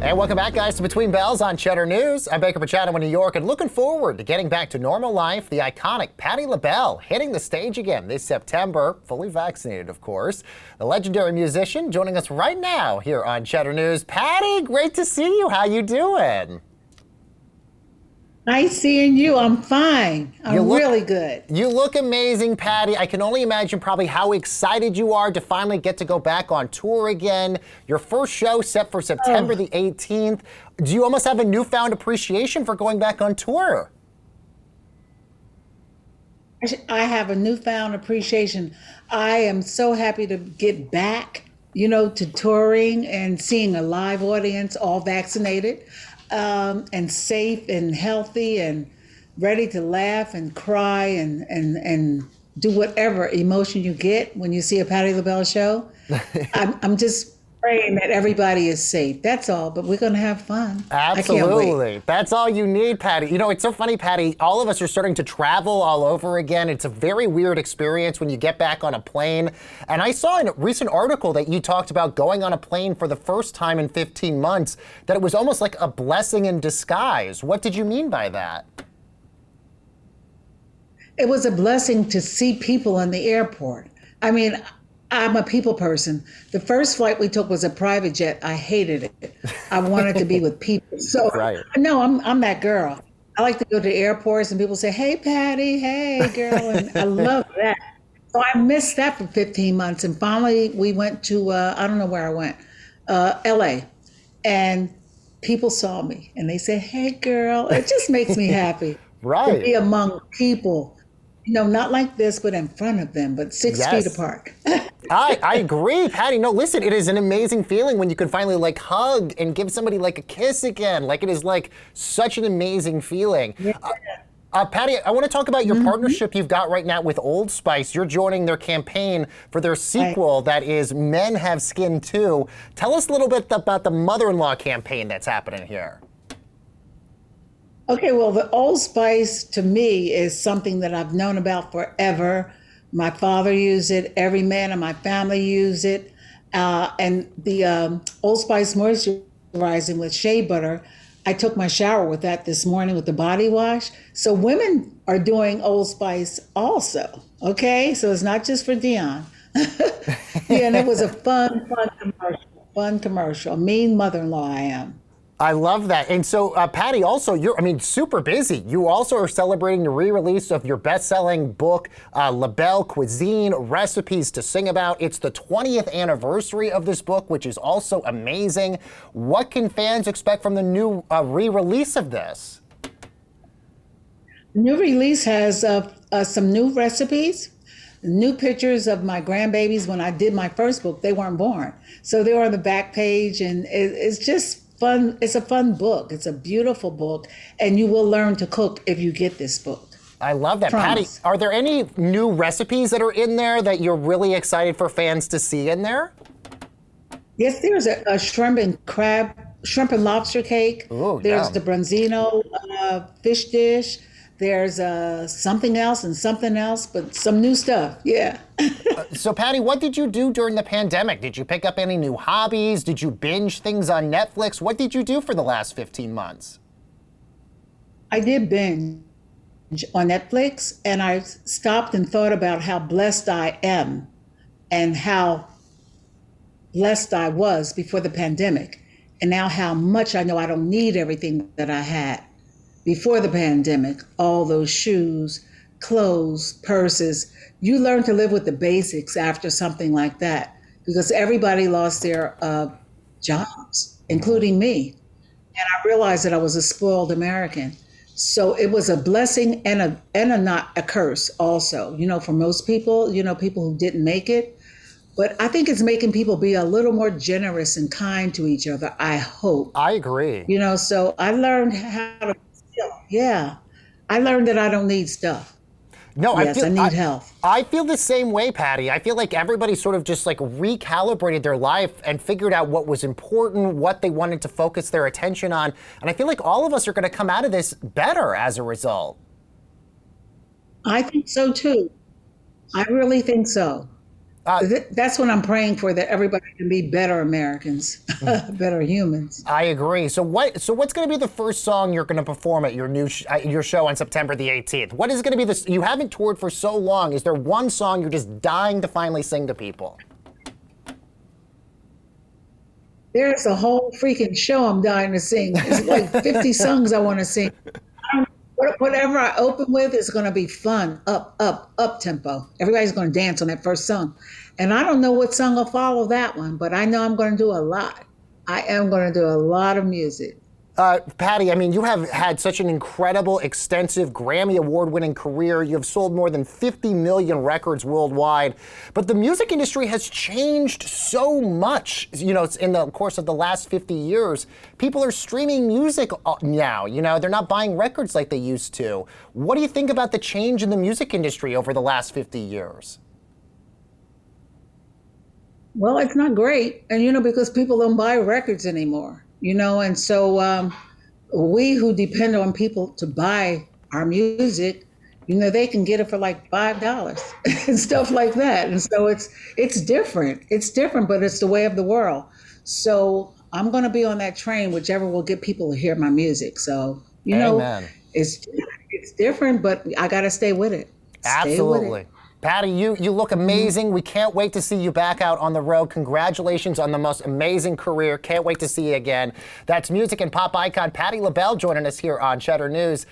And welcome back, guys, to Between Bells on Cheddar News. I'm Baker Pachano in New York, and looking forward to getting back to normal life. The iconic Patti LaBelle hitting the stage again this September, fully vaccinated, of course. The legendary musician joining us right now here on Cheddar News. Patti, great to see you. How you doing? Nice seeing you. I'm fine. I'm really good. You look amazing, Patti. I can only imagine probably how excited you are to finally get to go back on tour again. Your first show set for September the 18th. Do you almost have a newfound appreciation for going back on tour? I have a newfound appreciation. I am so happy to get back, to touring and seeing a live audience, all vaccinated. And safe and healthy and ready to laugh and cry and do whatever emotion you get when you see a Patti LaBelle show. I'm just praying that everybody is safe. That's all, but we're going to have fun. Absolutely. That's all you need, Patti. It's so funny, Patti. All of us are starting to travel all over again. It's a very weird experience when you get back on a plane. And I saw in a recent article that you talked about going on a plane for the first time in 15 months, that it was almost like a blessing in disguise. What did you mean by that? It was a blessing to see people in the airport. I mean, I'm a people person. The first flight we took was a private jet. I hated it. I wanted to be with people. So right. No, I'm that girl. I like to go to airports and people say, "Hey, Patti, hey, girl," and I love that. So I missed that for 15 months, and finally we went to I don't know where I went, LA, and people saw me and they said, "Hey, girl." It just makes me happy right. to be among people. Not like this, but in front of them, but 6 feet apart. I agree, Patti. No, listen, it is an amazing feeling when you can finally hug and give somebody a kiss again. It is such an amazing feeling. Yeah. Patti, I want to talk about your partnership you've got right now with Old Spice. You're joining their campaign for their sequel that is Men Have Skin Too. Tell us a little bit about the mother-in-law campaign that's happening here. Okay, well, the Old Spice to me is something that I've known about forever. My father used it. Every man in my family used it. And the Old Spice moisturizing with shea butter, I took my shower with that this morning with the body wash. So women are doing Old Spice also, okay? So it's not just for Dion. Yeah, and it was a fun commercial. Mean mother-in-law I am. I love that. And so, Patti, also, you're super busy. You also are celebrating the re-release of your best-selling book, LaBelle Cuisine, Recipes to Sing About. It's the 20th anniversary of this book, which is also amazing. What can fans expect from the new re-release of this? The new release has some new recipes, new pictures of my grandbabies. When I did my first book, they weren't born. So they were on the back page, and it's just fun. It's a fun book. It's a beautiful book, and you will learn to cook if you get this book. I love that. Promise. Patti, are there any new recipes that are in there that you're really excited for fans to see in there? Yes, there's a shrimp and lobster cake. Ooh, there's yum. the branzino fish dish. There's something else, but some new stuff. Yeah. So, Patti, what did you do during the pandemic? Did you pick up any new hobbies? Did you binge things on Netflix? What did you do for the last 15 months? I did binge on Netflix, and I stopped and thought about how blessed I am and how blessed I was before the pandemic, and now how much I know I don't need everything that I had before the pandemic. All those shoes, clothes, purses. You learn to live with the basics after something like that, because everybody lost their jobs, including me. And I realized that I was a spoiled American. So it was a blessing and not a curse also, for most people, people who didn't make it. But I think it's making people be a little more generous and kind to each other, I hope. I agree. So I learned how to, I learned that I don't need stuff. No, yes, I need health. I feel the same way, Patti. I feel like everybody sort of just recalibrated their life and figured out what was important, what they wanted to focus their attention on. And I feel like all of us are going to come out of this better as a result. I think so too. I really think so. That's what I'm praying for, that everybody can be better Americans, better humans. I agree. So what's going to be the first song you're going to perform at your show on September the 18th? What is going to be this? You haven't toured for so long. Is there one song you're just dying to finally sing to people? There's a whole freaking show I'm dying to sing. There's like 50 songs I want to sing. Whatever I open with is going to be fun, up tempo. Everybody's going to dance on that first song. And I don't know what song will follow that one, but I know I'm going to do a lot. I am going to do a lot of music. Patti, I mean, you have had such an incredible, extensive, Grammy Award-winning career. You have sold more than 50 million records worldwide. But the music industry has changed so much, you know, in the course of the last 50 years. People are streaming music now, you know, they're not buying records like they used to. What do you think about the change in the music industry over the last 50 years? Well, it's not great. And, you know, because people don't buy records anymore. You know, and so we who depend on people to buy our music, you know, they can get it for like $5 and stuff like that. And so it's different. It's different, but it's the way of the world. So I'm going to be on that train, whichever will get people to hear my music. So, you Amen. know, it's different, but I got to stay with it. Absolutely. Stay with it. Patti, you look amazing. We can't wait to see you back out on the road. Congratulations on the most amazing career. Can't wait to see you again. That's music and pop icon Patti LaBelle joining us here on Cheddar News.